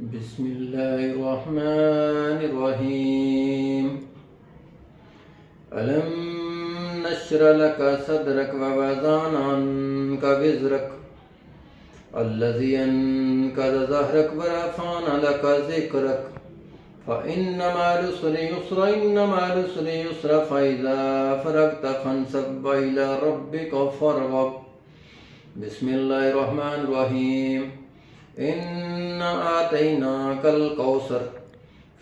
बिस्मिल्लाहिर्रहमानिर्रहीम। अलम नश्रह लक सदरक व वज़अना अन्का विज़रक अल्लज़ी अनक़ज़ ज़हरक व रफ़अना लक ज़िक्रक फ़इन्न मअल उसरि युस्रा इन्न मअल उसरि युस्रा फ़इज़ा फ़रग़त फ़ंसब व इला रब्बिक फ़रग़ब। बिस्मिल्लाहिर्रहमानिर्रहीम। इन्ना आतैनाकल कौसर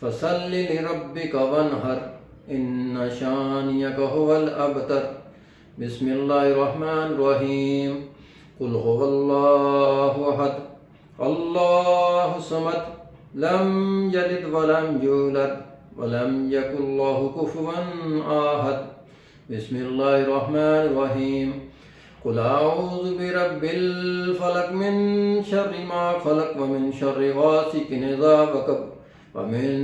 फ़सल्लि लिरब्बिका वन्हर इन्ना शानियक हुवल अबतर। बिस्मिल्लाहिर्रहमानिर्रहीम। कुल हुवल्लाहु अहद अल्लाहु समद लम यलिद वलम यूलद वलम यकुल लहु कुफुवन अहद। बिस्मिल्लाहिर्रहमानिर्रहीम। कुल अऊज़ु बिरब्बिल फलक मिन शर्रि मा खलक व मिन शर्रि गासिकिन इज़ा वक़ब व मिन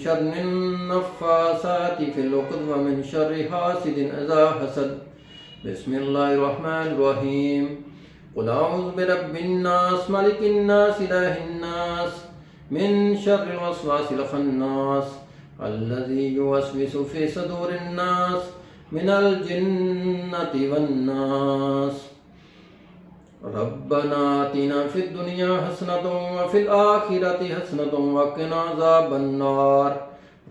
शर्रिन नफ़्फ़ासाति फ़िल उक़द व मिन शर्रि हासिदिन इज़ा हसद। बिस्मिल्लाहिर्रहमानिर्रहीम। कुल अऊज़ु बिरब्बिन नास मलिकिन नास इलाहिन नास मिन शर्रिल वस्वासिल खन्नास अल्लज़ी युवस्विसु फ़ी सुदूरिन नास मिनल जिन्नति वन्नास। रब्बना आतिना फ़िद दुनिया हसनतुन व फ़िल आखिरति हसनतुन व क़िना अज़ाबन्नार।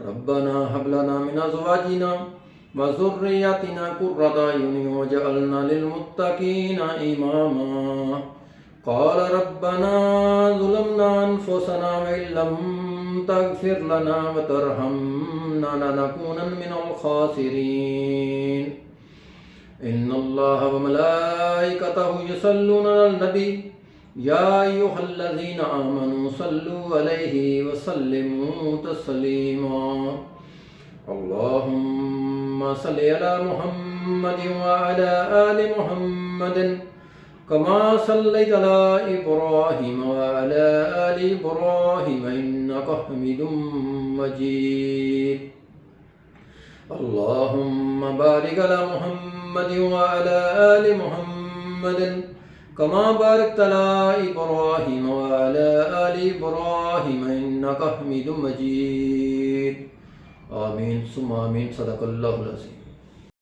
रब्बना हब लना मिन अज़वाजिना व ज़ुर्रिय्यतिना क़ुर्रता अयुनिन वजअलना लिलमुत्तक़ीना इमामा। क़ाल रब्बना ज़लमना अनफ़ुसना व इल्लम तग़फ़िर लना व तरहमना लनकूनन्न मिनल ख़ासिरीन। इन्नल्लाह व मलाइकतहु युसल्लूना अलन नबी या अय्युहल्लज़ीना आमनू सल्लू अलैहि व सल्लिमू तस्लीमा। अल्लाहुम्मा सल्लि अला मुहम्मदिन व अला आलि मुहम्मदिन कमा सल्लैता अला इब्राहीम व अला आलि इब्राहीम इन्नका हमीदुम मजीद। अल्लाहुम्मा बारिक अला मुहम्मदिन व अला आलि मुहम्मदिन कमा बारकता अला इब्राहीम व अला आलि इब्राहीम इन्नका हमीदुम मजीद। आमीन सुम्मा आमीन। सदक़ल्लाहुल अज़ीम।